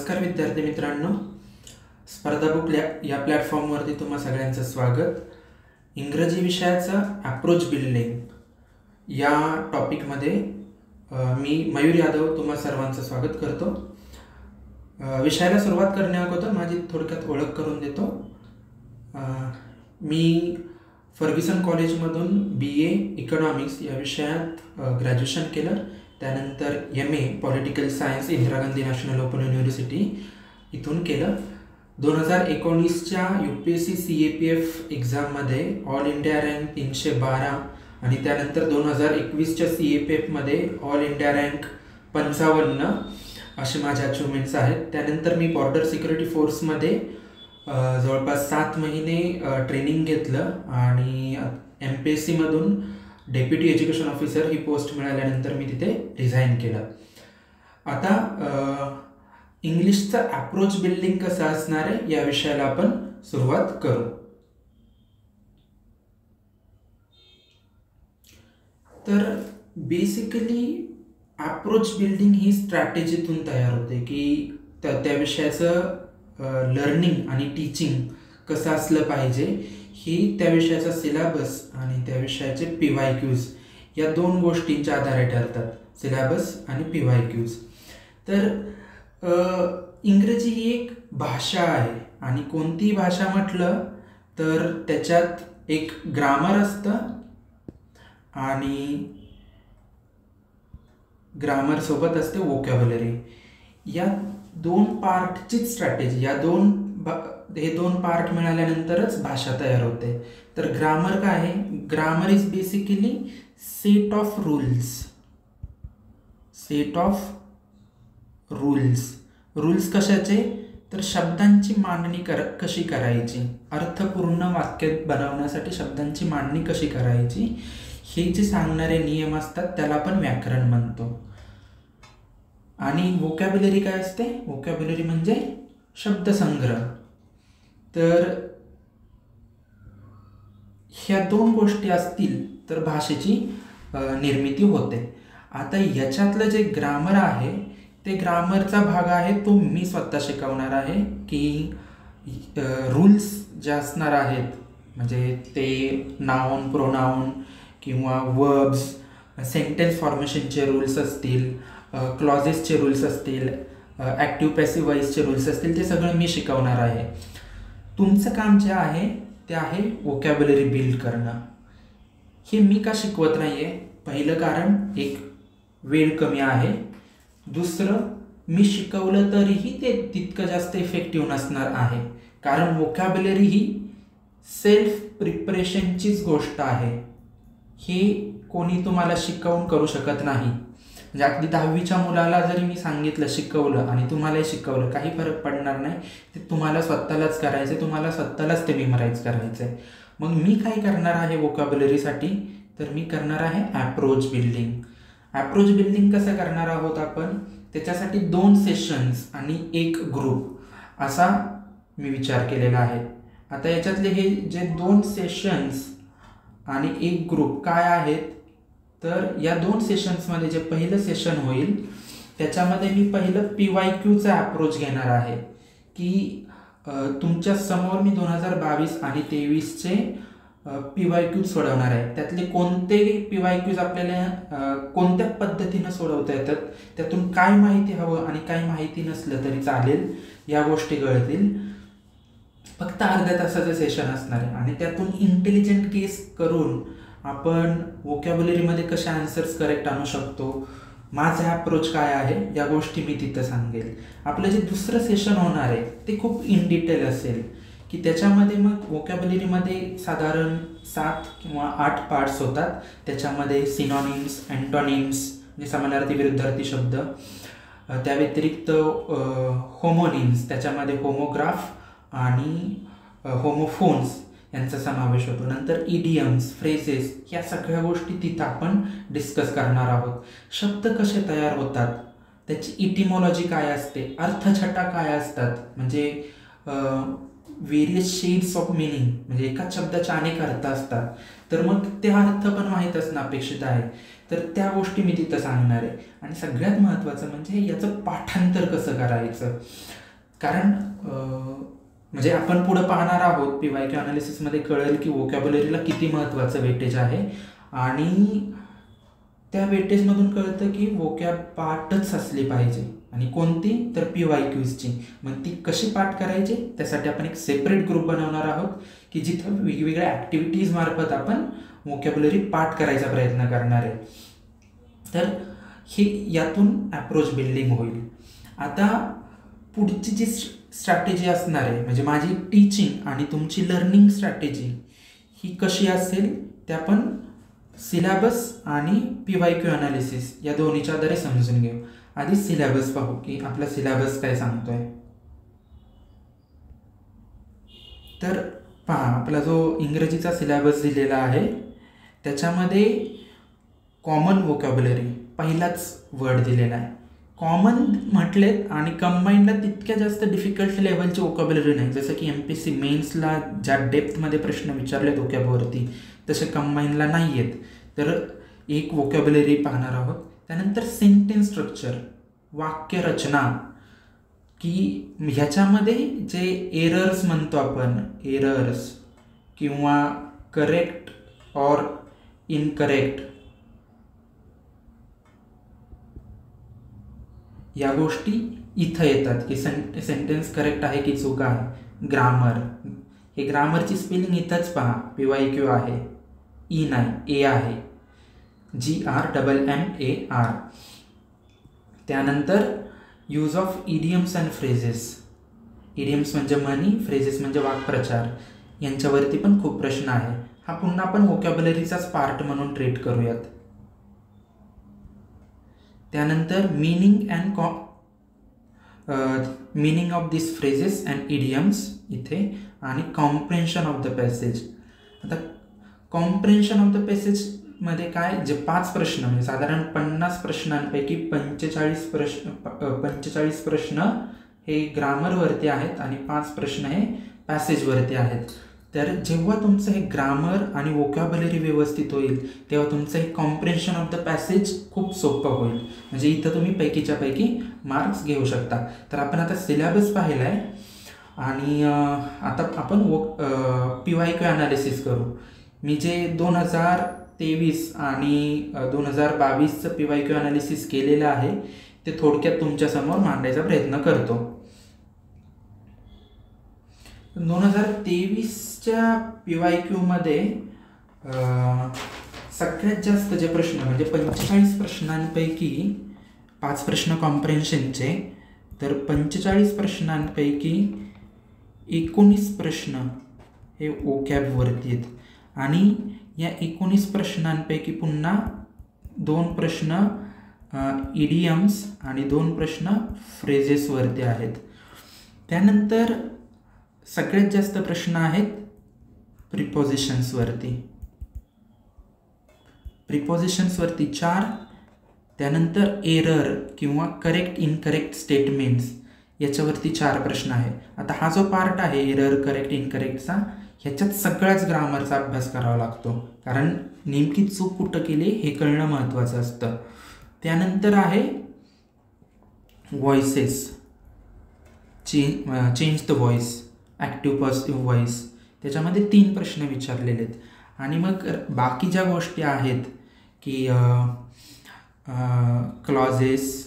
नमस्कार विद्यार्थी मित्रांनो, स्पर्धा बुक या प्लॅटफॉर्मवरती तुम्हा सगळ्यांचं स्वागत. इंग्रजी विषयाचा अप्रोच बिल्डिंग या टॉपिकमध्ये मी मयूर यादव तुम्हा सर्वांचं स्वागत करतो. विषयाला सुरुवात करण्या अगोदर माझी थोडक्यात ओळख करून देतो. मी फर्ग्युसन कॉलेजमधून BA इकॉनॉमिक्स या विषयात ग्रॅज्युएशन केलं. त्यानंतर MA political science Indira Gandhi national open university इथून केलं. 2019च्या UPSC CAPF एक्झाममध्ये ऑल इंडिया रँक 312 आणि त्यानंतर 2021च्या CAPFमध्ये ऑल इंडिया रँक 55 असे माझे अचिव्हमेंट्स आहेत. त्यानंतर मी बॉर्डर सिक्युरिटी फोर्समध्ये जवळपास 7 महिने ट्रेनिंग घेतलं आणि MPSCमधून डेप्युटी एज्युकेशन ऑफिसर ही पोस्ट मिळाल्यानंतर मी तिथे रिझाईन केलं. आता इंग्लिशचं अप्रोच बिल्डिंग कसं असणार आहे या विषयाला आपण सुरुवात करू. तर बेसिकली अप्रोच बिल्डिंग ही स्ट्रॅटेजीतून तयार होते की त्या विषयाचं लर्निंग आणि टीचिंग कसं असलं पाहिजे ही त्या विषयाचा सिलेबस आणि त्या विषयाचे PYQs या दोन गोष्टींच्या आधारे ठरतात, सिलेबस आणि PYQs. तर इंग्रजी ही एक भाषा आहे आणि कोणतीही भाषा म्हटलं तर त्याच्यात एक ग्रामर असतं आणि ग्रामर सोबत असते वोकॅब्युलरी. या दोन पार्टचीच स्ट्रॅटेजी, हे दोन पार्ट मिळाल्यानंतरच भाषा तयार होते. तर ग्रामर काय आहे? Grammar is basically set of rules. Rules कशाचे? तर शब्दांची मांडणी कशी करायची, अर्थपूर्ण वाक्य बनवण्यासाठी शब्दांची मांडणी कशी करायची हे जे सांगणारे नियम असतात त्याला आपण व्याकरण म्हणतो. आणि वोकॅब्युलरी काय असते? वोकॅब्युलरी म्हणजे शब्दसंग्रह. तर ह्या दोन गोष्टी असतील तर भाषेची निर्मिती होते. आता याच्यातलं जे ग्रामर आहे ते ग्रामरचा भाग आहे तो मी स्वतः शिकवणार आहे की रूल्स जे असणार आहेत म्हणजे ते नाउन, प्रोनाउन किंवा वर्ब्स, सेंटेन्स फॉर्मेशनचे रूल्स असतील, क्लॉजेसचे रूल्स असतील, ॲक्टिव्ह पॅसिव्ह वॉइसचे रूल्स असतील, ते सगळं मी शिकवणार आहे. तुमचं काम जे आहे ते आहे वोकॅब्युलरी बिल्ड करणं. हे मी का शिकवत नाही आहे? पहिलं कारण एक वेळ कमी आहे. दुसरं मी शिकवलं तरीही ते तितकं जास्त इफेक्टिव्ह नसणार आहे कारण वोकॅब्युलरी ही सेल्फ प्रिपरेशनचीच गोष्ट आहे. हे कोणी तुम्हाला शिकवून करू शकत नाही. म्हणजे अगदी 10वीच्या मुलाला जरी मी सांगितलं, शिकवलं आणि तुम्हालाही शिकवलं, काही फरक पडणार नाही. ते तुम्हाला स्वतःलाच करायचं, तुम्हाला स्वतःलाच ते मेमराईज करायचं आहे. मग मी काय करणार आहे वोकॅब्युलरीसाठी? तर मी करणार आहे अप्रोच बिल्डिंग. अप्रोच बिल्डिंग कसं करणार आहोत आपण? त्याच्यासाठी 2 सेशन्स आणि 1 ग्रुप असा मी विचार केलेला आहे. आता याच्यातले हे जे 2 सेशन्स आणि 1 ग्रुप काय आहेत? तर या 2 सेशन्समध्ये जे पहिलं सेशन होईल त्याच्यामध्ये मी पहिलं PYQचा अप्रोच घेणार आहे की तुमच्या समोर मी 2022 आणि 2023चे PYQ सोडवणार आहे. त्यातले कोणते PYQs आपल्याला कोणत्या पद्धतीनं सोडवता येतात, त्यातून काय माहिती हवं आणि काय माहिती नसलं तरी चालेल या गोष्टी कळतील. फक्त अर्ध्या तासाचं सेशन असणार आहे आणि त्यातून इंटेलिजंट केस करून आपण वोकॅब्युलरीमध्ये कशा आन्सर्स करेक्ट आणू शकतो, माझा अप्रोच काय आहे या गोष्टी मी तिथं सांगेल. आपलं जे दुसरं सेशन होणार आहे ते खूप इन डिटेल असेल की त्याच्यामध्ये मग वोकॅब्युलरीमध्ये साधारण 7 किंवा 8 पार्ट्स होतात. त्याच्यामध्ये सिनॉनिम्स, अँटॉनिम्स म्हणजे समानार्थी विरुद्धार्थी शब्द, त्या व्यतिरिक्त होमोनिम्स, त्याच्यामध्ये होमोग्राफ आणि होमोफोन्स यांचा समावेश होतो. नंतर इडियम्स, फ्रेजेस या सगळ्या गोष्टी तिथं आपण डिस्कस करणार आहोत. शब्द कसे तयार होतात, त्याची इटिमॉलॉजी काय असते, अर्थछटा काय असतात, म्हणजे व्हेरियस शेड्स ऑफ मिनिंग, म्हणजे एकाच शब्दाचे अनेक अर्थ असतात. तर मग ते अर्थ पण माहीत असणं अपेक्षित आहे. तर त्या गोष्टी मी तिथं सांगणार आहे. आणि सगळ्यात महत्त्वाचं म्हणजे याचं पाठांतर कसं करायचं. कारण म्हणजे आपण पुढं पाहणार आहोत PYQ अनालिसिसमध्ये कळेल की व्होकॅब्युलरीला किती महत्त्वाचं वेटेज आहे. आणि त्या वेटेजमधून कळतं की वोकॅब पाठच असली पाहिजे. आणि कोणती, तर PYQची. मग ती कशी पाठ करायची त्यासाठी आपण एक सेपरेट ग्रुप बनवणार आहोत की जिथं वेगवेगळ्या ॲक्टिव्हिटीज मार्फत आपण व्होकॅब्युलरी पाठ करायचा प्रयत्न करणार आहे. तर हे यातून अप्रोच बिल्डिंग होईल. आता पुढची जी स्ट्रॅटेजी असणार आहे म्हणजे माझी टीचिंग आणि तुमची लर्निंग स्ट्रॅटेजी ही कशी असेल ते आपण सिलॅबस आणि PYQ अनालिसिस या दोन्हीच्या आधारे समजून घेऊ. आधी सिलॅबस पाहू की आपला सिलॅबस काय सांगतोय. तर पहा, आपला जो इंग्रजीचा सिलॅबस दिलेला आहे त्याच्यामध्ये कॉमन व्होकॅब्युलरी पहिलाच वर्ड दिलेला आहे. कॉमन म्हटलेत आणि कंबाईनला तितक्या जास्त डिफिकल्ट लेवलची व्होकॅब्युलरी नाही. जसं की MPSC मेन्सला ज्या डेप्थमध्ये प्रश्न विचारलेत व्होकॅबवरती तसे कंबाईनला नाही आहेत. तर एक व्होकॅब्युलरी पाहणार आहोत. त्यानंतर सेंटेन्स स्ट्रक्चर, वाक्यरचना, की ह्याच्यामध्ये जे एरर्स म्हणतो आपण, एरर्स किंवा करेक्ट ऑर इनकरेक्ट या गोष्टी इथं येतात की सेंटेन्स करेक्ट आहे की चूक आहे. ग्रामर, हे ग्रामरची स्पेलिंग इथंच पहा, PYQ आहे, ई नाही, ए आहे, GRMMAR. त्यानंतर use of idioms and phrases. Idioms म्हणजे म्हणी, फ्रेजेस म्हणजे वाक्प्रचार. यांच्यावरती पण खूप प्रश्न आहे. हा पुन्हा आपण व्होकॅब्युलरीचाच पार्ट म्हणून ट्रीट करूयात. त्यानंतर meaning of this phrases and idioms इथे, आणि कॉम्प्रेन्शन ऑफ द पॅसेज. आता कॉम्प्रेन्शन ऑफ द पॅसेजमध्ये काय, जे 5 प्रश्न म्हणजे साधारण 50 प्रश्नांपैकी 45 प्रश्न हे ग्रामरवरती आहेत आणि 5 प्रश्न हे पॅसेजवरती आहेत. तर जेव्हा तुमचं हे ग्रामर आणि व्होकॅब्युलरी व्यवस्थित होईल तेव्हा तुमचं हे कॉम्प्रेन्शन ऑफ द पॅसेज खूप सोपं होईल. म्हणजे इथं तुम्ही पैकीच्या पैकी मार्क्स घेऊ शकता. तर आपण आता सिलॅबस पाहिला आहे आणि आता आपण PYQ अनालिसिस करू. मी जे 2023 आणि 2022चं PYQ अनालिसिस केलेलं आहे ते थोडक्यात तुमच्यासमोर मांडायचा प्रयत्न करतो. 2023च्या PYQमध्ये सगळ्यात जास्त जे प्रश्न म्हणजे 45 प्रश्नांपैकी 5 प्रश्न कॉम्प्रेन्शनचे, तर 45 प्रश्नांपैकी 19 प्रश्न हे व्होकॅबवरती आहेत. आणि या 19 प्रश्नांपैकी पुन्हा 2 प्रश्न इडियम्स आणि 2 प्रश्न फ्रेजेसवरती आहेत. त्यानंतर सगळ्यात जास्त प्रश्न आहेत प्रिपोजिशन्सवरती. 4. त्यानंतर एरर किंवा करेक्ट इनकरेक्ट स्टेटमेंट्स याच्यावरती 4 प्रश्न आहे. आता हा जो पार्ट आहे एरर करेक्ट इनकरेक्टचा, ह्याच्यात सगळ्याच ग्रामरचा अभ्यास करावा लागतो, कारण नेमकी चूक कुठं केली हे कळणं महत्त्वाचं असतं. त्यानंतर आहे voices, change the voice, active positive voice, त्याच्यामध्ये 3 प्रश्न विचारलेले आहेत. आणि मग बाकी ज्या गोष्टी आहेत की क्लॉजेस,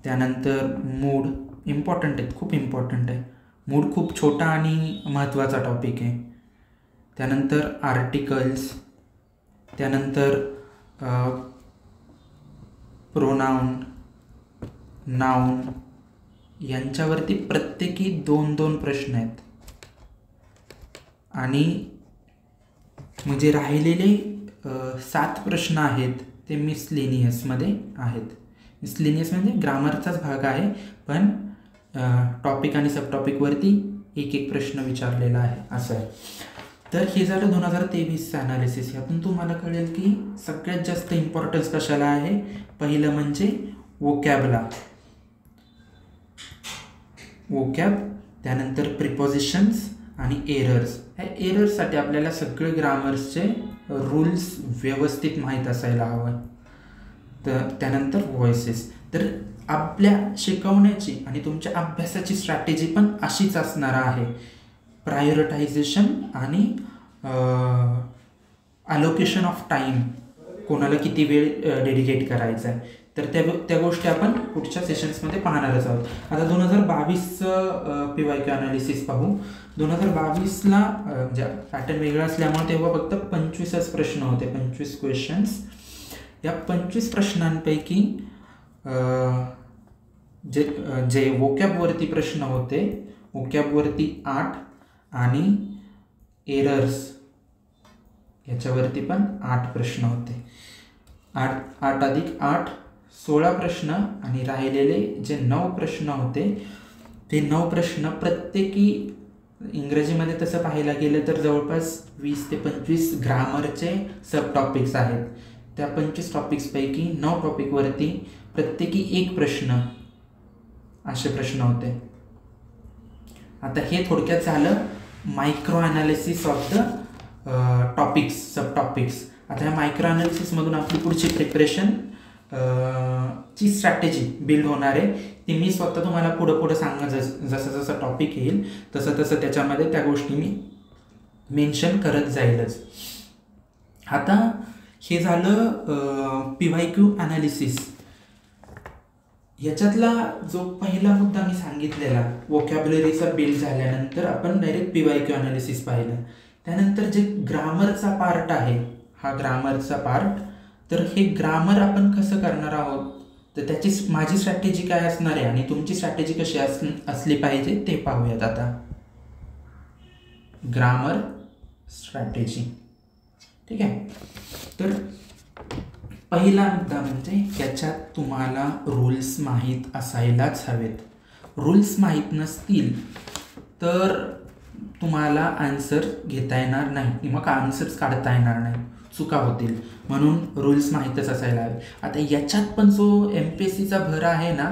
त्यानंतर मूड इम्पॉर्टंट आहेत, खूप इम्पॉर्टंट आहे. मूड खूप छोटा आणि महत्त्वाचा टॉपिक आहे. त्यानंतर आर्टिकल्स, त्यानंतर प्रोनाऊन, नाऊन यांच्यावरती प्रत्येकी 2-2 प्रश्न आहेत. आणि म्हणजे राहिलेले 7 प्रश्न आहेत ते मिसलेनियसमध्ये आहेत. मिसलेनियस म्हणजे ग्रामरचाच भाग आहे, पण टॉपिक आणि सब टॉपिकवरती 1-1 प्रश्न विचारलेला आहे असं आहे. तर हे झालं 2023चं ॲनालिसिस. यातून तुम्हाला कळेल की सगळ्यात जास्त इम्पॉर्टन्स कशाला आहे. पहिलं म्हणजे व्होकॅबला, त्यानंतर प्रिपोजिशन्स आणि एरर्स. ह्या एरर्ससाठी आपल्याला सगळे ग्रामर्सचे रूल्स व्यवस्थित माहीत असायला हवं. तर त्यानंतर व्हॉइसेस. तर आपल्या शिकवण्याची आणि तुमच्या अभ्यासाची स्ट्रॅटेजी पण अशीच असणार आहे. प्रायोरिटायझेशन आणि अलोकेशन ऑफ टाईम, कोणाला किती वेळ डेडिकेट करायचा आहे. तर त्या गोष्टी आपण पुढच्या सेशन्समध्ये पाहणारच आहोत. आता 2022चं PYQ अनालिसिस पाहू. 2022ला म्हणजे पॅटर्न वेगळा असल्यामुळे तेव्हा फक्त 25च प्रश्न होते, 25 क्वेश्चन्स. या 25 प्रश्नांपैकी जे वोकॅबवरती प्रश्न होते, वोकॅबवरती 8 आणि एरर्स याच्यावरती पण 8 प्रश्न होते. 8 अधिक 8 16 प्रश्न, आणि राहिलेले जे 9 प्रश्न होते ते 9 प्रश्न प्रत्येकी इंग्रजीमध्ये तसं पाहायला गेलं तर जवळपास 20 ते 25 ग्रामरचे सब टॉपिक्स आहेत. त्या 25 टॉपिक्सपैकी 9 टॉपिकवरती प्रत्येकी 1 प्रश्न असे प्रश्न होते. आता हे थोडक्यात झालं micro analysis of the topics, sub topics. आता ह्या मायक्रो ॲनालिसिसमधून आपली पुढची प्रिपरेशन ची स्ट्रॅटेजी बिल्ड होणार आहे. ती मी स्वतः तुम्हाला पुढं सांगणं, जसं जसं टॉपिक येईल तसं तसं त्याच्यामध्ये त्या गोष्टी मी मेन्शन करत जाईलच. आता हे झालं PYQ ॲनालिसिस. याच्यातला जो पहिला मुद्दा मी सांगितलेला, वोकॅब्युलरीचा बिल्ड झाल्यानंतर आपण डायरेक्ट PYQ ॲनालिसिस पाहिलं. त्यानंतर जे ग्रामरचा पार्ट आहे, हा ग्रामरचा पार्ट, तर हे ग्रामर आपण कसं करणार आहोत, तर त्याची माझी स्ट्रॅटेजी काय असणार आहे आणि तुमची स्ट्रॅटेजी कशी असली पाहिजे ते पाहूयात. आता ग्रामर स्ट्रॅटेजी, ठीक आहे. तर पहिला मुद्दा म्हणजे याच्यात तुम्हाला रूल्स माहीत असायलाच हवेत. रूल्स माहीत नसतील तर तुम्हाला आन्सर घेता येणार नाही किंवा आन्सर्स काढता येणार नाही, चुका होतील. म्हणून रूल्स माहीतच असायला हवे. आता याच्यात पण जो MPSCचा भर आहे ना,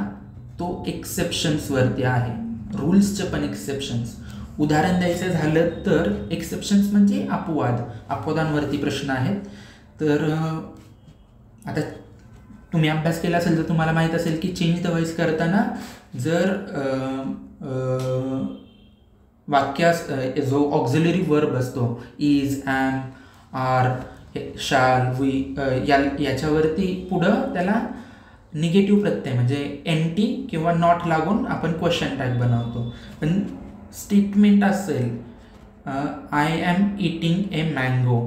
तो एक्सेप्शन्सवरती आहे. रूल्सचे पण एक्सेप्शन्स. उदाहरण द्यायचं झालं तर एक्सेप्शन्स म्हणजे अपवादांवरती प्रश्न आहेत. तर आता तुम्ही अभ्यास केला असेल तर तुम्हाला माहीत असेल की चेंज द व्हॉइस करताना जर वाक्यास जो ऑक्झिलरी वर्ब असतो, इज, ॲम, आर, शाल, वी, याच्यावरती पुढं त्याला निगेटिव्ह प्रत्यय म्हणजे NT किंवा नॉट लागून आपण क्वेश्चन टॅग बनवतो. पण स्टेटमेंट असेल I am eating A mango,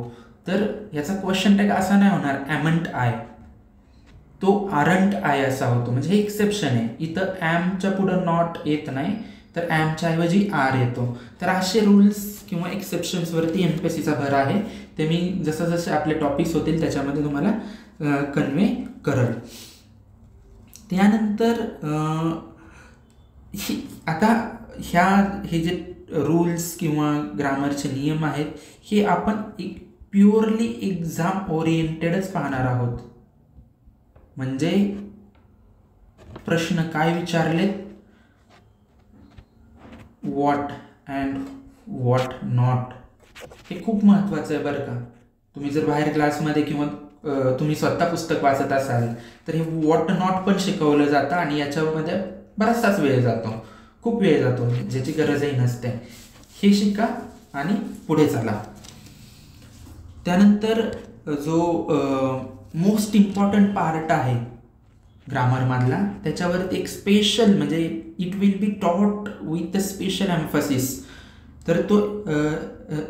तर याचा क्वेश्चन टॅग असा नाही होणार ॲमंट आय, तो आरंट आय असा होतो. म्हणजे हे एक्सेप्शन आहे. इथं ॲमच्या पुढं नॉट येत नाही, तर ॲमच्या ऐवजी आर येतो. तर असे रूल्स किंवा एक्सेप्शन्सवरती MPSCचा भर आहे. ते मी जसं जसे आपले टॉपिक्स होतील त्याच्यामध्ये तुम्हाला कन्वे करल. त्यानंतर आता हे जे रूल्स किंवा ग्रामरचे नियम आहेत हे आपण एक प्युअरली एक्झाम ओरिएंटेडच पाहणार आहोत. म्हणजे प्रश्न काय विचारलेत, व्हॉट अँड व्हॉट नॉट, हे खूप महत्त्वाचं आहे बरं का. तुम्ही जर बाहेर क्लासमध्ये किंवा तुम्ही स्वतः पुस्तक वाचत असाल तर हे व्हॉट नॉट पण शिकवलं जातं आणि याच्यामध्ये बराचसाच वेळ जातो, खूप वेळ जातो, ज्याची गरजही नसते. हे शिका आणि पुढे चाला. त्यानंतर जो मोस्ट इम्पॉर्टंट पार्ट आहे ग्रामरमधला, त्याच्यावरती एक स्पेशल म्हणजे it will be taught with a special emphasis. तर तो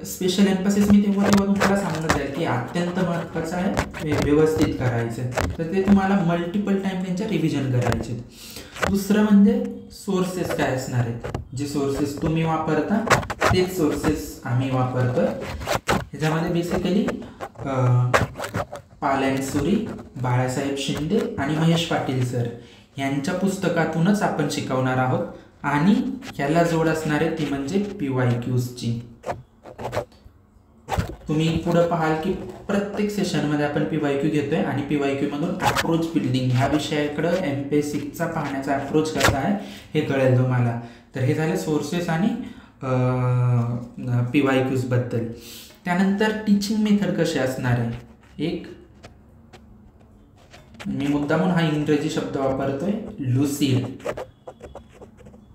स्पेशल एम्फसिस मी तेव्हा तुम्हाला सांगत आहे की अत्यंत महत्त्वाचं आहे, व्यवस्थित करायचं. तर ते तुम्हाला मल्टिपल टाईम त्यांच्या रिव्हिजन करायचे. दुसरं म्हणजे सोर्सेस काय असणार आहेत. जे सोर्सेस तुम्ही वापरता तेच सोर्सेस आम्ही वापरतो. ह्याच्यामध्ये बेसिकली पालनसुरी, बाळासाहेब शिंदे आणि महेश पाटील सर यांच्या पुस्तकातूनच आपण शिकवणार आहोत. आणि ह्याला जोड असणार आहे ती म्हणजे PYQची. तुम्ही पुढं पाहाल की प्रत्येक सेशनमध्ये आपण PYQ घेतोय आणि PYQ मधून अप्रोच बिल्डिंग ह्या विषयाकडे MPSCचा पाहण्याचा अप्रोच कसा आहे हे कळेल तुम्हाला. तर हे झाले सोर्सेस आणि PYQs बद्दल. त्यानंतर टीचिंग मेथड कशी असणार आहे, एक मी मुद्दामून हा इंग्रजी शब्द वापरतोय, लुसिड,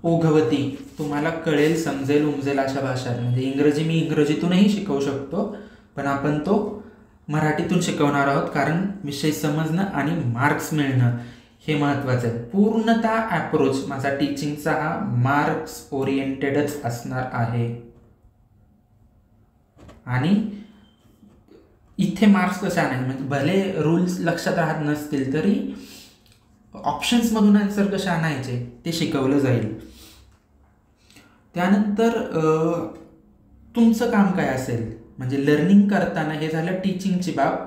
ओघवती, तुम्हाला कळेल, समजेल, उमजेल अशा भाषा, म्हणजे इंग्रजी मी इंग्रजीतूनही शिकवू शकतो, पण आपण तो मराठीतून शिकवणार आहोत, कारण विषय समजणं आणि मार्क्स मिळणं हे महत्त्वाचं आहे. पूर्णतः ॲप्रोच माझा टीचिंगचा हा मार्क्स ओरिएंटेडच असणार आहे. आणि इथे मार्क्स कसे आणायचे, म्हणजे भले रूल्स लक्षात राहत नसतील तरी ऑप्शन्समधून आन्सर कसे आणायचे ते शिकवलं जाईल. त्यानंतर तुमचं काम काय असेल, म्हणजे लर्निंग करताना, हे झालं टीचिंगची बाब.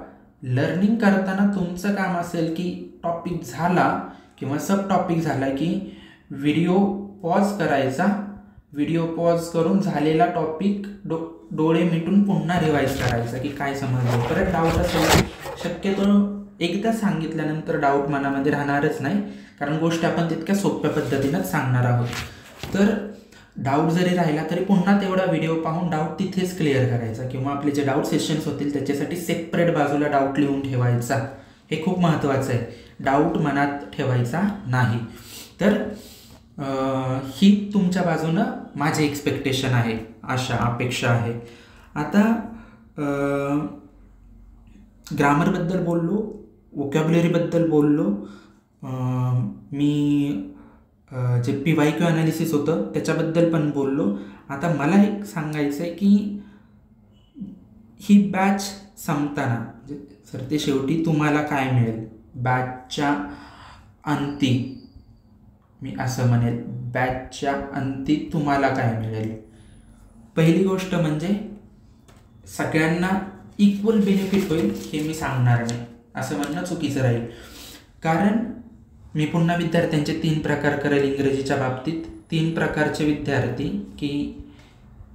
लर्निंग करताना तुमचं काम असेल की टॉपिक झाला किंवा सब टॉपिक झाला की व्हिडिओ पॉज करायचा, व्हिडिओ पॉज करून झालेला टॉपिक डोळे मिटून पुन्हा रिवाईज करायचा की काय समजलं. परत डाऊट असेल, शक्यतो एकदा सांगितल्यानंतर डाऊट मनामध्ये राहणारच नाही, कारण गोष्ट आपण तितक्या सोप्या पद्धतीनंच सांगणार आहोत. तर डाऊट जरी राहिला तरी पुन्हा तेवढा व्हिडिओ पाहून डाऊट तिथेच क्लिअर करायचा, किंवा आपले जे डाऊट सेशन्स होतील त्याच्यासाठी सेपरेट बाजूला डाऊट लिहून ठेवायचा. हे खूप महत्त्वाचं आहे, डाऊट मनात ठेवायचा नाही. तर ही तुमच्या बाजूनं माझी एक्सपेक्टेशन आहे, आशा, अपेक्षा आहे. आता ग्रामरबद्दल बोललो, वोकॅब्युलरीबद्दल बोललो, मी जे PYQ ॲनालिसिस होतं त्याच्याबद्दल पण बोललो. आता मला एक सांगायचं आहे की ही बॅच संपताना, म्हणजे सर ते शेवटी तुम्हाला काय मिळेल बॅचच्या अंती, मी असं म्हणेल बॅचच्या अंती तुम्हाला काय मिळेल. पहिली गोष्ट म्हणजे सगळ्यांना इक्वल बेनिफिट होईल हे मी सांगणार नाही, असं म्हणणं चुकीचं राहील. कारण मी पुन्हा विद्यार्थ्यांचे 3 प्रकार करेल इंग्रजीच्या बाबतीत. 3 प्रकारचे विद्यार्थी की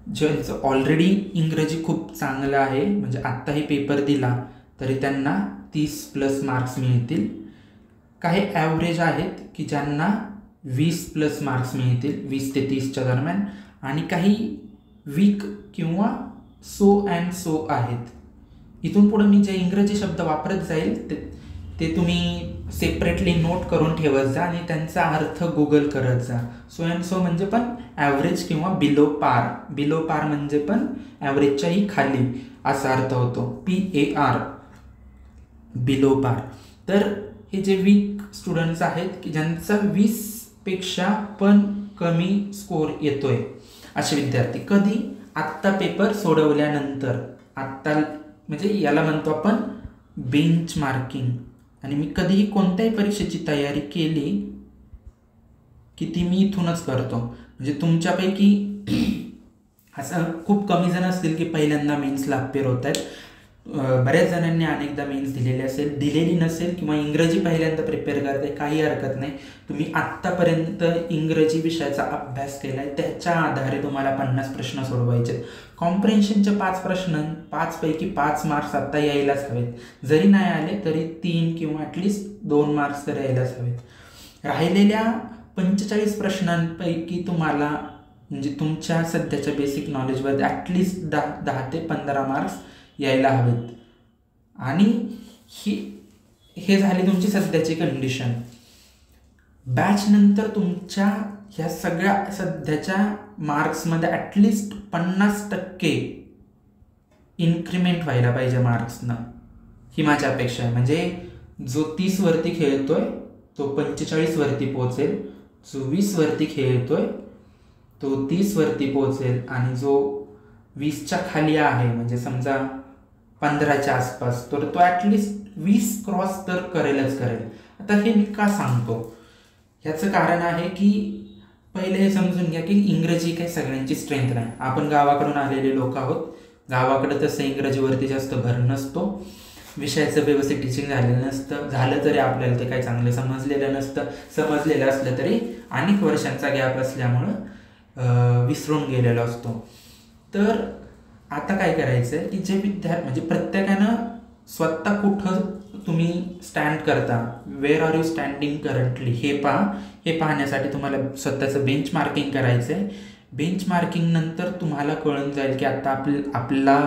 ज्यांचं ऑलरेडी इंग्रजी खूप चांगलं आहे, म्हणजे आत्ताही पेपर दिला तरी त्यांना 30+ मार्क्स मिळतील. काही ॲव्हरेज आहेत की ज्यांना 20+ मार्क्स मिळतील, 20 ते 30च्या दरम्यान. आणि काही वीक किंवा सो अँड सो आहेत. इथून पुढे मी जे इंग्रजी शब्द वापरत जाईल ते तुम्ही सेपरेटली नोट करून ठेवत जा आणि त्यांचा अर्थ गुगल करत जा. सो अँड सो म्हणजे पण ॲव्हरेज किंवा बिलो पार. बिलो पार म्हणजे पण ॲव्हरेजच्याही खाली असा अर्थ होतो, PAR, बिलो पार. तर हे जे वीक स्टुडंट्स आहेत की ज्यांचा 20पेक्षा पण कमी स्कोर येतोय, असे विद्यार्थी कधी, आत्ता पेपर सोडवल्यानंतर. आत्ता म्हणजे याला म्हणतो आपण बेंच मार्किंग. आणि मी कधीही कोणत्याही परीक्षेची तयारी केली की ती मी इथूनच करतो. म्हणजे तुमच्यापैकी असं खूप कमी जण असतील की पहिल्यांदा मेन्सला अपेअर होत आहेत. बऱ्याच जणांनी अनेकदा मेन्स दिलेली असेल, दिलेली नसेल किंवा इंग्रजी पहिल्यांदा प्रिपेअर करते, काही हरकत नाही. तुम्ही आत्तापर्यंत इंग्रजी विषयाचा अभ्यास केला आहे, त्याच्या आधारे तुम्हाला 50 प्रश्न सोडवायचे. कॉम्प्रिहेन्शनचे 5 प्रश्न, 5 पैकी 5 मार्क्स आत्ता यायलाच हवेत. जरी नाही आले तरी 3 किंवा ॲटलिस्ट 2 मार्क्स तर यायलाच हवेत. राहिलेल्या 45 प्रश्नांपैकी तुम्हाला, म्हणजे तुमच्या सध्याच्या बेसिक नॉलेजमध्ये ॲटलिस्ट 10 ते 15 मार्क्स यायला हवेत. आणि हे झाली तुमची सध्याची कंडिशन. बॅच नंतर तुमच्या ह्या सगळ्या सध्याच्या मार्क्समध्ये ॲटलिस्ट 50% इन्क्रिमेंट व्हायला पाहिजे मार्क्सनं, ही माझी अपेक्षा आहे. म्हणजे जो 30 वरती खेळतोय तो 45 वरती पोहोचेल, जो 20 वरती खेळतोय तो 30 वरती पोहोचेल, आणि जो 20च्या खाली आहे, म्हणजे समजा 15च्या आसपास, तर तो ॲटलिस्ट 20 क्रॉस तर करेलच करेल. आता हे मी का सांगतो, ह्याचं कारण आहे की पहिले हे समजून घ्या की इंग्रजी काही सगळ्यांची स्ट्रेंथ नाही. आपण गावाकडून आलेले लोक आहोत, गावाकडे तसं इंग्रजीवरती जास्त भर नसतो, विषयाचं व्यवस्थित टीचिंग झालेलं नसतं, झालं तरी आपल्याला ते काही चांगलं समजलेलं नसतं, समजलेलं असलं तरी अनेक वर्षांचा गॅप असल्यामुळं विसरून गेलेलो असतो. तर आता काय करायचं आहे की जे विद्यार्थी, म्हणजे प्रत्येकानं स्वतः कुठं तुम्ही स्टँड करता, where are you standing currently, हे पाहण्यासाठी तुम्हाला स्वतःचं बेंच मार्किंग करायचं आहे. बेंच मार्किंग नंतर तुम्हाला कळून जाईल की आता आपला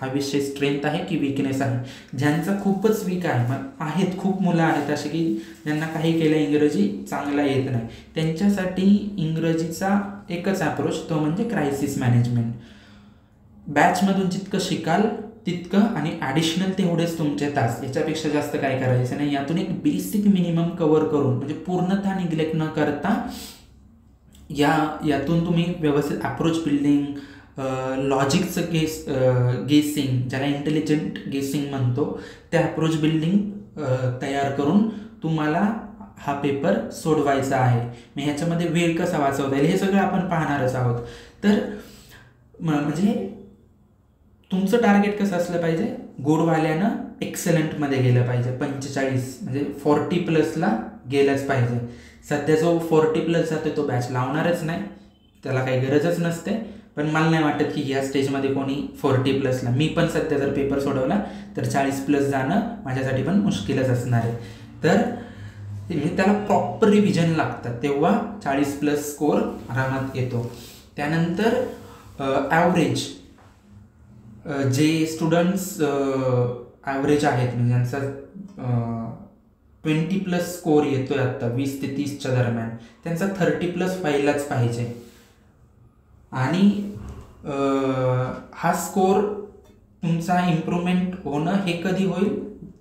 हा विषय स्ट्रेंथ आहे की विकनेस आहे. ज्यांचा खूपच वीक आहे, मग आहेत खूप मुलं आहेत असे की ज्यांना काही केलं इंग्रजी चांगला येत नाही, त्यांच्यासाठी इंग्रजीचा एकच अप्रोच, तो म्हणजे क्रायसिस मॅनेजमेंट. बॅचमधून जितकं शिकाल तितकं आणि ॲडिशनल तेवढेच तुमचे तास, याच्यापेक्षा जास्त काय करायचं नाही. यातून एक बेसिक मिनिमम कव्हर करून, म्हणजे पूर्णतः निग्लेक्ट न करता यातून तुम्ही व्यवस्थित अप्रोच बिल्डिंग, लॉजिकचं गेसिंग, ज्याला इंटेलिजंट गेसिंग म्हणतो, ते अप्रोच बिल्डिंग तयार करून तुम्हाला हा पेपर सोडवायचा आहे. मग ह्याच्यामध्ये वेळ कसा वाचवता येईल हे सगळं आपण पाहणारच आहोत. तर म्हणजे तुमचं टार्गेट कसं असलं पाहिजे, गोडवाल्यानं एक्सलंटमध्ये गेलं पाहिजे. 45 म्हणजे 40+ गेलंच पाहिजे. सध्या जो 40+ जातो तो बॅच लावणारच नाही, त्याला काही गरजच नसते. पण मला नाही वाटत की या स्टेजमध्ये कोणी 40+ला, मी पण सध्या जर पेपर सोडवला तर 40+ जाणं माझ्यासाठी पण मुश्किलच असणार आहे. तर त्याला प्रॉपर रिव्हिजन लागतात, तेव्हा 40+ स्कोअर आरामात येतो. त्यानंतर ॲव्हरेज, जे स्टुडंट्स ॲव्हरेज आहेत, म्हणजे ज्यांचा 20+ स्कोअर येतो आहे आत्ता 20 ते 30च्या दरम्यान, त्यांचा 30+ व्हायलाच पाहिजे. आणि हा स्कोअर तुमचा इम्प्रूव्हमेंट होणं हे कधी होईल,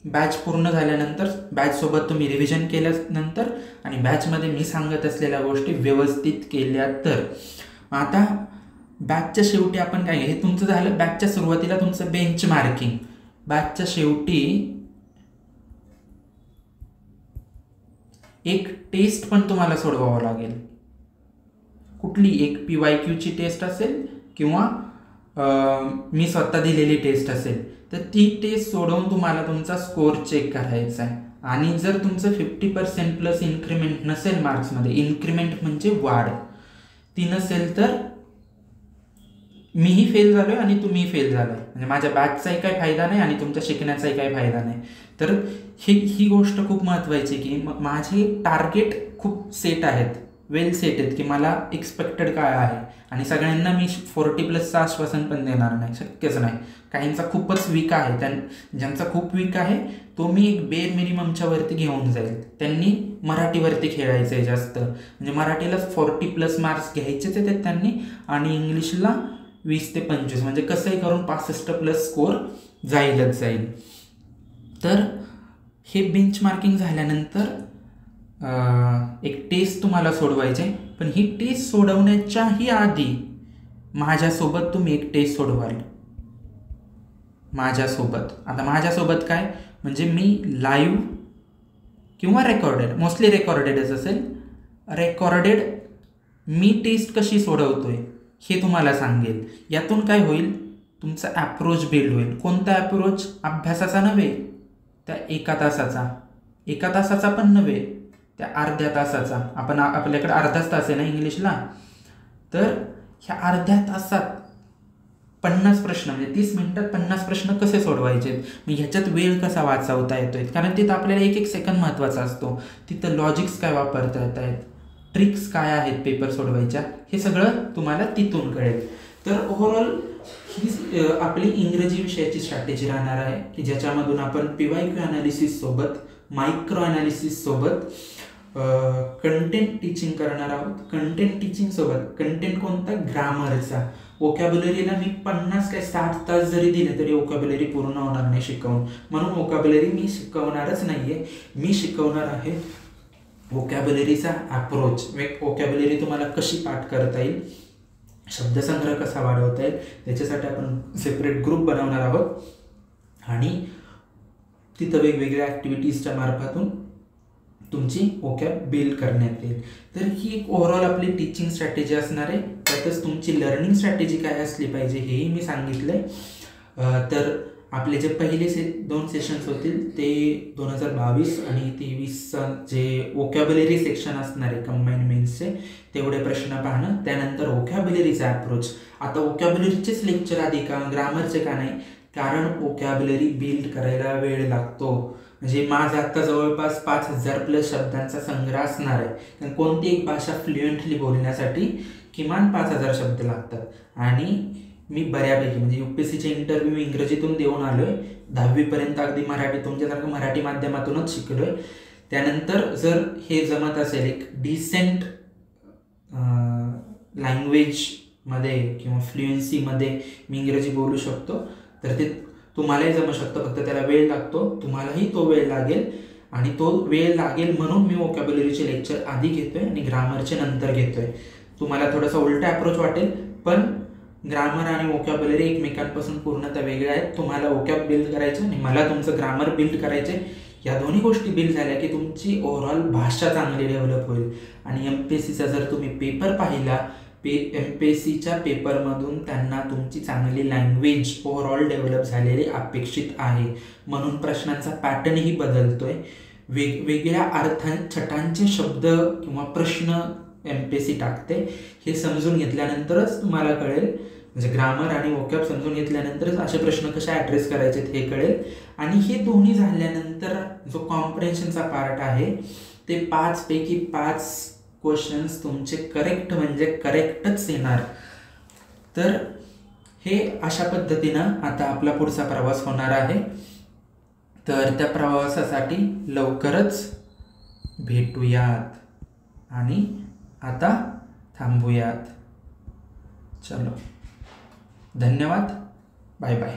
बॅच पूर्ण झाल्यानंतर, बॅचसोबत तुम्ही रिव्हिजन केल्यानंतर आणि बॅचमध्ये मी सांगत असलेल्या गोष्टी व्यवस्थित केल्या तर. आता बॅचच्या शेवटी आपण काय, हे तुमचं झालं बॅचच्या सुरुवातीला तुमचं बेंच मार्किंग. बॅचच्या शेवटी एक टेस्ट पण तुम्हाला सोडवावं लागेल. कुठली एक PYQची टेस्ट असेल किंवा मी स्वतः दिलेली टेस्ट असेल, तर ती टेस्ट सोडवून तुम्हाला तुमचा स्कोअर चेक करायचा आहे. आणि जर तुमचं 50% इन्क्रीमेंट नसेल मार्क्समध्ये, इन्क्रीमेंट म्हणजे वाढ, ती नसेल तर मीही फेल झालो आहे आणि तुम्हीही फेल झालो आहे, म्हणजे माझ्या बॅचचाही काही फायदा नाही आणि तुमच्या शिकण्याचाही काही फायदा नाही. तर ही गोष्ट खूप महत्त्वाची की माझे टार्गेट खूप सेट आहेत, वेल सेट आहेत, की मला एक्सपेक्टेड काय आहे. आणि सगळ्यांना मी 40+चं आश्वासन पण देणार नाही, शक्यच नाही. काहींचा खूपच वीक आहे, ज्यांचा खूप वीक आहे तो मी एक बेर मिनिममच्या वरती घेऊन जाईल. त्यांनी मराठीवरती खेळायचं आहे जास्त, म्हणजे मराठीलाच 40+ मार्क्स घ्यायचेच आहेत त्यांनी, आणि इंग्लिशला 20 ते 25, म्हणजे कसंही करून 65+ स्कोअर जाईलच जाईल. तर हे बेंच मार्किंग झाल्यानंतर एक टेस्ट तुम्हाला सोडवायचे, पण ही टेस्ट सोडवण्याच्याही आधी माझ्यासोबत तुम्ही एक टेस्ट सोडवाल. माझ्यासोबत, आता माझ्यासोबत काय म्हणजे मी लाईव्ह किंवा रेकॉर्डेड, मोस्टली रेकॉर्डेडच असेल, रेकॉर्डेड मी टेस्ट कशी सोडवतोय हे तुम्हाला सांगेल. यातून काय होईल, तुमचा ॲप्रोच बिल्ड होईल. कोणता ॲप्रोच, अभ्यासाचा नव्हे, त्या 1 तासाचा, 1 तासाचा पण नव्हे, त्या अर्ध्या तासाचा. आपल्याकडे अर्धाच तास आहे ना इंग्लिशला, तर ह्या अर्ध्या तासात 50 प्रश्न, म्हणजे 30 मिनिटात 50 प्रश्न कसे सोडवायचे, मग ह्याच्यात वेळ कसा वाचवता येतोय, कारण तिथं आपल्याला 1-1 सेकंद महत्त्वाचा असतो. तिथं लॉजिक्स काय वापरता येत आहेत, ट्रिक्स काय आहेत पेपर सोडवायच्या, हे सगळं तुम्हाला तिथून कळेल. तर ओव्हरऑल ही आपली इंग्रजी विषयाची स्ट्रॅटेजी राहणार आहे, की ज्याच्यामधून आपण PYQ ॲनालिसिस सोबत, मायक्रो ॲनालिसिस सोबत कंटेंट टीचिंग करणार आहोत. कंटेंट टीचिंग सोबत कंटेंट कोणता, ग्रामरचा. वोकॅब्युलरीला मी 50 काय 60 तास जरी दिले तरी वोकॅब्युलरी पूर्ण होणार नाही शिकवून, म्हणून वोकॅब्युलरी मी शिकवणारच नाहीये. मी शिकवणार आहे वोकॅब्युलरीचा अप्रोच, वोकॅब्युलरी तुम्हाला कशी पाठ करता येईल, शब्दसंग्रह कसा वाढवता येईल, त्याच्यासाठी आपण सेपरेट ग्रुप बनवणार आहोत. आणि तिथं वेगवेगळ्या ॲक्टिव्हिटीजच्या मार्फातून तुमची वोकॅब बिल्ड करण्यात येईल. तर ही एक ओव्हरऑल आपली टीचिंग स्ट्रॅटेजी असणार आहे. त्यातच तुमची लर्निंग स्ट्रॅटेजी काय असली पाहिजे हेही मी सांगितलं आहे. तर आपले जे पहिले 2 सेशन्स होतील ते 2022 आणि 2023 जे वोकॅब्युलरी सेक्शन असणार आहे कंबाईन मेन्सचे, तेवढे प्रश्न पाहणं. त्यानंतर वोकॅब्युलरीचा अप्रोच. आता वोकॅब्युलरीचेच लेक्चर आधी का, ग्रामरचे का नाही, कारण वोकॅब्युलरी बिल्ड करायला वेळ लागतो. म्हणजे माझा आता जवळपास 5000+ शब्दांचा संग्रह असणार आहे, कारण कोणती एक भाषा फ्लुएंटली बोलण्यासाठी किमान 5000 शब्द लागतात. आणि मी बऱ्यापैकी म्हणजे UPSCचे इंटरव्ह्यू मी इंग्रजीतून देऊन आलो आहे. 10वीपर्यंत अगदी मराठी तुमच्यासारखं मराठी माध्यमातूनच शिकलो आहे. त्यानंतर जर हे जमत असेल एक डिसेंट लँग्वेजमध्ये किंवा फ्लुएन्सीमध्ये मी इंग्रजी बोलू शकतो, तर ते तुम्हालाही जमू शकतं. फक्त त्याला वेळ लागतो, तुम्हालाही तो वेळ लागेल. आणि तो वेळ लागेल म्हणून मी वोकॅब्युलरीचे लेक्चर आधी घेतोय आणि ग्रामरचे नंतर घेतोय. तुम्हाला थोडासा उलटा अप्रोच वाटेल, पण ग्रामर आणि वोकॅब्युलरी एकमेकांपासून पूर्णतः वेगळ्या आहेत. तुम्हाला वोकॅब बिल्ड करायचं आणि मला तुमचं ग्रामर बिल्ड करायचे. या दोन्ही गोष्टी बिल्ड झाल्या की तुमची ओव्हरऑल भाषा चांगली डेव्हलप होईल. आणि MPSCचा जर तुम्ही पेपर पाहिला, MPSCच्या पेपरमधून त्यांना तुमची चांगली लँग्वेज ओव्हरऑल डेव्हलप झालेली अपेक्षित आहे. म्हणून प्रश्नांचा पॅटर्नही बदलतोय. वेगवेगळ्या छटांचे शब्द किंवा प्रश्न MPSC टाकते. हे समजून घेतल्यानंतरच तुम्हाला कळेल, म्हणजे ग्रामर आणि वोकॅब समजून घेतल्यानंतरच असे प्रश्न कसे ॲड्रेस करायचे हे कळेल. आणि हे दोन्ही झाल्यानंतर जो कॉम्प्रेन्शनचा पार्ट आहे ते 5 पैकी 5 क्वेश्चन्स तुमचे करेक्ट म्हणजे करेक्टच येणार. तर हे अशा पद्धतीनं आता आपला पुढचा प्रवास होणार आहे. तर त्या प्रवासासाठी लवकरच भेटूयात आणि आता थांबूयात. चलो, धन्यवाद, बाय बाय.